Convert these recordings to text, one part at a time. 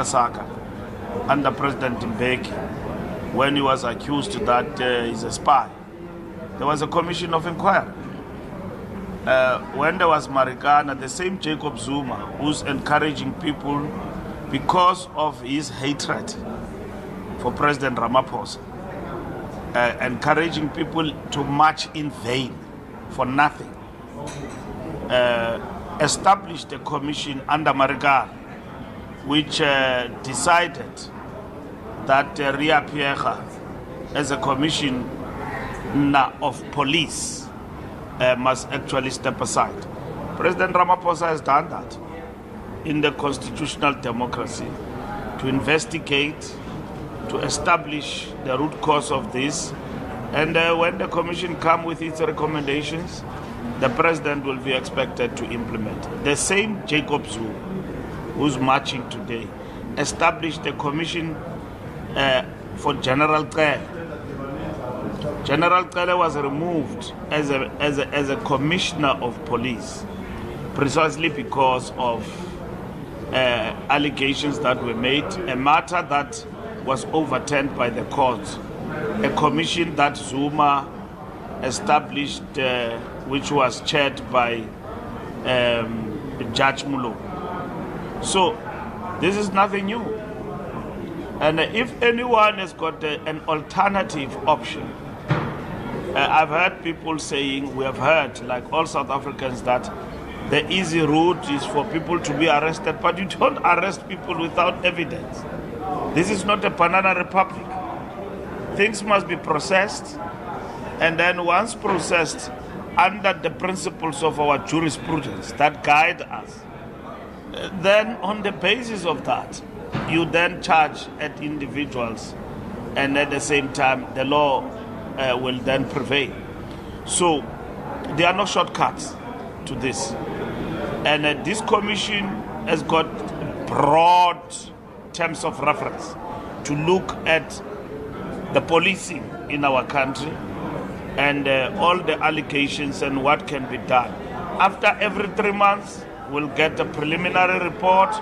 Saka under President Mbeki, when he was accused that he's a spy. There was a commission of inquiry. When there was Marikana, the same Jacob Zuma, who's encouraging people because of his hatred for President Ramaphosa, encouraging people to march in vain for nothing, established a commission under Marikana, which decided that Ria Pierre, as a commissioner of police, must actually step aside. President Ramaphosa has done that in the constitutional democracy to investigate, to establish the root cause of this. And when the commission comes with its recommendations, the president will be expected to implement. The same Jacob Zuma, who's marching today, established a commission for General Kele. General Kele was removed as a commissioner of police precisely because of allegations that were made, a matter that was overturned by the court, a commission that Zuma established, which was chaired by Judge Mulo. So this is nothing new. And if anyone has got an alternative option, I've heard people saying, we have heard, like all South Africans, that the easy route is for people to be arrested, but you don't arrest people without evidence. This is not a banana republic. Things must be processed, and then once processed under the principles of our jurisprudence that guide us, then on the basis of that, you then charge at individuals, and at the same time, the law will then prevail. So there are no shortcuts to this. And this commission has got broad terms of reference to look at the policing in our country and all the allegations and what can be done. After every 3 months, we'll get a preliminary report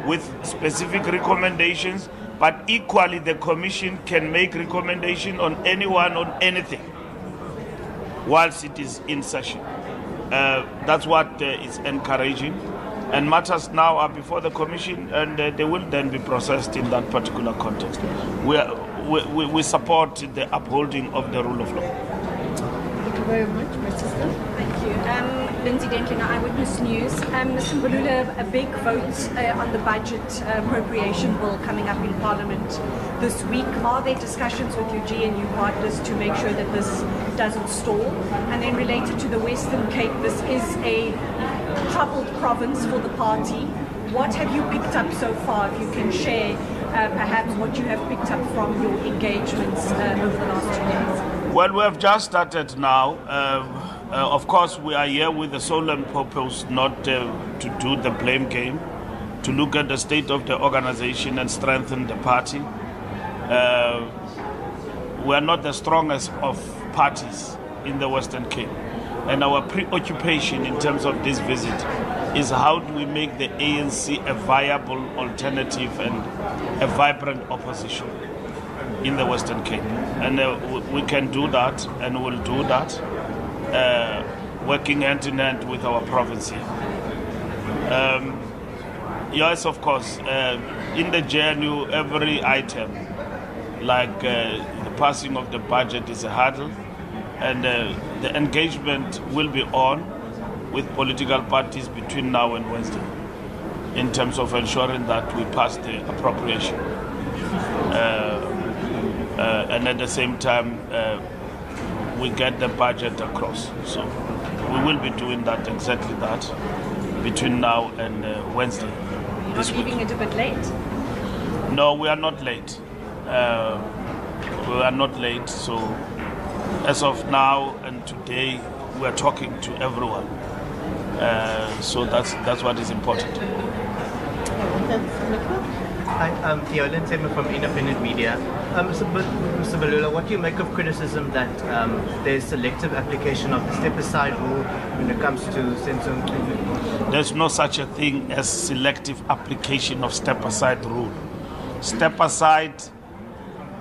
with specific recommendations, but equally the commission can make recommendation on anyone, on anything, whilst it is in session. That's what is encouraging. And matters now are before the commission, and they will then be processed in that particular context. We support the upholding of the rule of law. Thank you very much, my sister. Thank you. Lindsay Dentliner, Eyewitness News. Mr. Mbalula, a big vote on the budget appropriation bill coming up in Parliament this week. Are there discussions with your GNU partners to make sure that this doesn't stall? And then related to the Western Cape, this is a troubled province for the party. What have you picked up so far, if you can share perhaps what you have picked up from your engagements over the last 2 days? Well, we have just started now. Of course, we are here with the sole and purpose not to do the blame game, to look at the state of the organization and strengthen the party. We are not the strongest of parties in the Western Cape. And our preoccupation in terms of this visit is how do we make the ANC a viable alternative and a vibrant opposition in the Western Cape. And we can do that, and we'll do that, working hand in hand with our province here. Yes, of course, in the GNU, every item, like the passing of the budget, is a hurdle, and the engagement will be on with political parties between now and Wednesday in terms of ensuring that we pass the appropriation. And at the same time, we get the budget across. So we will be doing that, exactly that, between now and Wednesday. You're not leaving it a bit late? No, we are not late. We are not late. So as of now and today, we are talking to everyone. So that's what is important. Hi, I'm Fikile Mbalula from Independent Media. Mr. Mbalula, what do you make of criticism that there's selective application of the step-aside rule when it comes to censoring? There's no such a thing as selective application of step-aside rule. Step-aside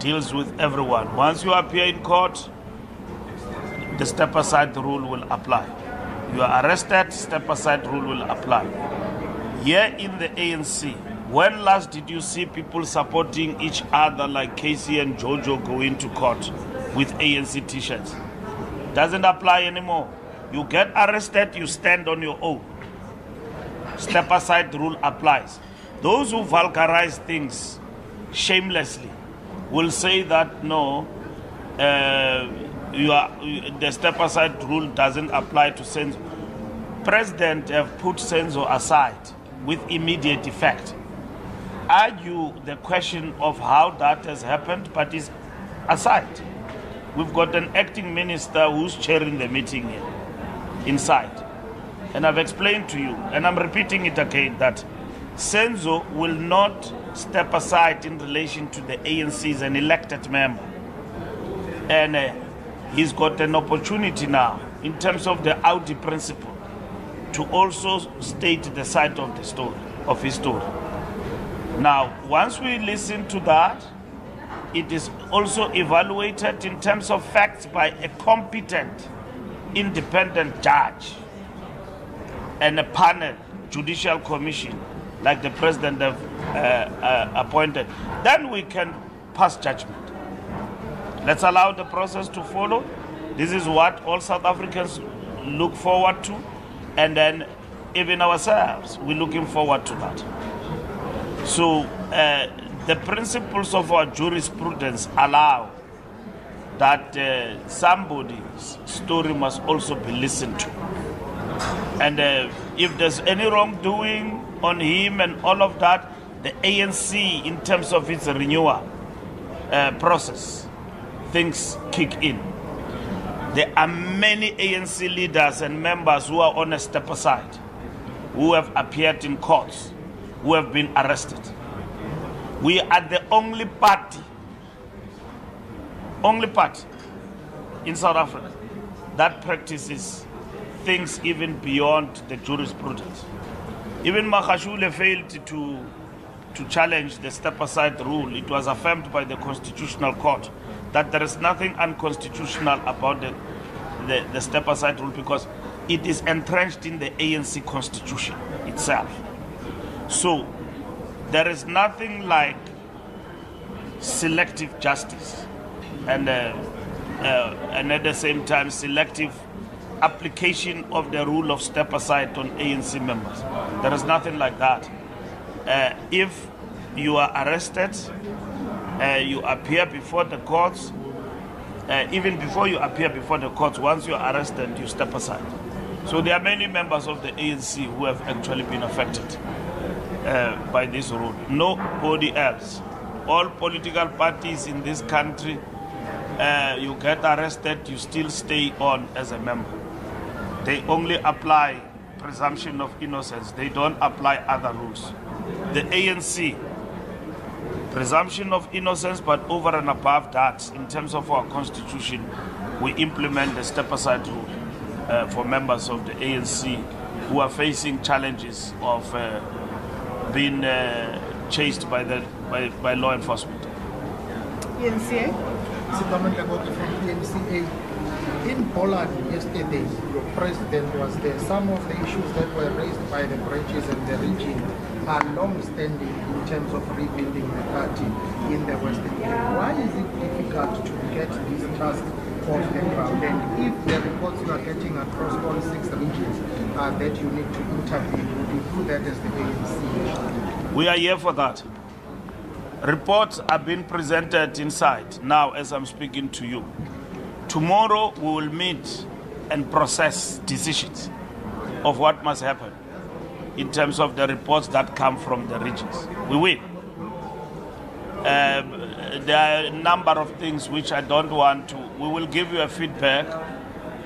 deals with everyone. Once you appear in court, the step-aside rule will apply. You are arrested, step-aside rule will apply. Here in the ANC, when last did you see people supporting each other like Casey and Jojo going to court with ANC t-shirts? Doesn't apply anymore. You get arrested, you stand on your own. Step-aside rule applies. Those who vulgarize things shamelessly will say that no, the step-aside rule doesn't apply to Senzo. President have put Senzo aside with immediate effect. Argue the question of how that has happened, but is aside. We've got an acting minister who's chairing the meeting here, inside. And I've explained to you, and I'm repeating it again, that Senzo will not step aside in relation to the ANC as an elected member. And he's got an opportunity now, in terms of the Audi principle, to also state the side of the story, of his story. Now, once we listen to that, it is also evaluated in terms of facts by a competent, independent judge and a panel, judicial commission, like the president have appointed. Then we can pass judgment. Let's allow the process to follow. This is what all South Africans look forward to. And then even ourselves, we're looking forward to that. So the principles of our jurisprudence allow that somebody's story must also be listened to. And if there's any wrongdoing on him and all of that, the ANC, in terms of its renewal process, things kick in. There are many ANC leaders and members who are on a step aside, who have appeared in courts, who have been arrested. We are the only party in South Africa that practices things even beyond the jurisprudence. Even Magashule failed to challenge the step-aside rule. It was affirmed by the Constitutional Court that there is nothing unconstitutional about the step-aside rule because it is entrenched in the ANC constitution itself. So there is nothing like selective justice and at the same time selective application of the rule of step aside on ANC members. There is nothing like that. If you are arrested, you appear before the courts, even before you appear before the courts, once you are arrested, you step aside. So there are many members of the ANC who have actually been affected by this rule. Nobody else. All political parties in this country, you get arrested, you still stay on as a member. They only apply presumption of innocence. They don't apply other rules. The ANC, presumption of innocence, but over and above that, in terms of our constitution, we implement the step-aside rule for members of the ANC who are facing challenges of being chased by law enforcement. ENCA? From ENCA. In Poland yesterday, your president was there. Some of the issues that were raised by the branches and the region are long-standing in terms of rebuilding the party in the Western Sahara. Why is it difficult to get this trust off the ground? And if the reports you are getting across all 6 regions that you need to intervene, would you do that as the ANC? We are here for that. Reports are being presented inside now as I'm speaking to you. Tomorrow we will meet and process decisions of what must happen in terms of the reports that come from the regions. We will. There are a number of things which I don't want to. We will give you a feedback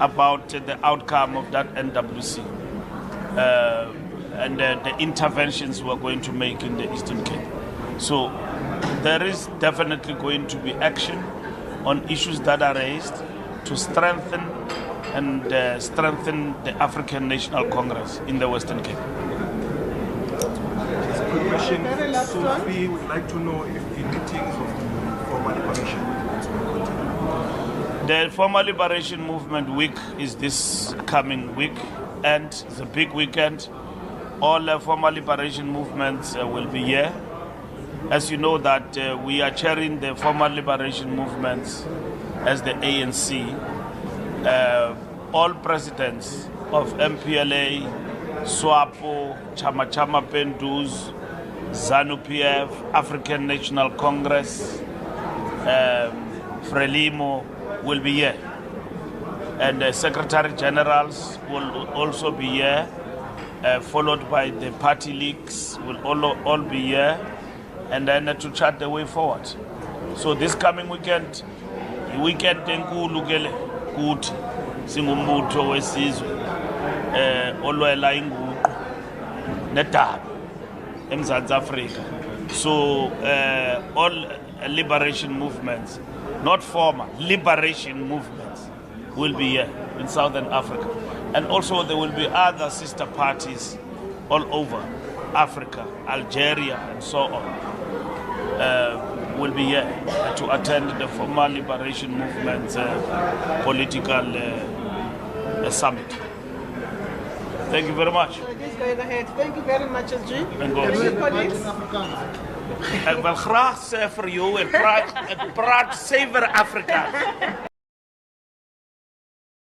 about the outcome of that NWC and the interventions we're going to make in the Eastern Cape. So there is definitely going to be action on issues that are raised to strengthen and strengthen the African National Congress in the Western Cape. Good question. Very last So one. we would like to know if the meetings of the formal liberation movements will continue. The Former Liberation Movement Week is this coming week, and it's a big weekend. All the former liberation movements will be here. As you know that we are chairing the former liberation movements as the ANC. All presidents of MPLA, SWAPO, Chama Chama Pendus, ZANU-PF, African National Congress, Frelimo will be here. And the Secretary Generals will also be here, followed by the party leagues will all be here, and then to chart the way forward. So this coming weekend, weekend enkulu ke le kuthi singumbutho wesizwe olwela inguqu nedaba eMzantsi Afrika. So all liberation movements, not former, liberation movements will be here in Southern Africa. And also there will be other sister parties all over Africa, Algeria and so on. Will be here to attend the former liberation movement's political summit. Thank you very much. So this going ahead. Thank you very much, SG. En go. Your colleagues. Ek wil graag sê vir jou, ek praat suiwer Afrikaans.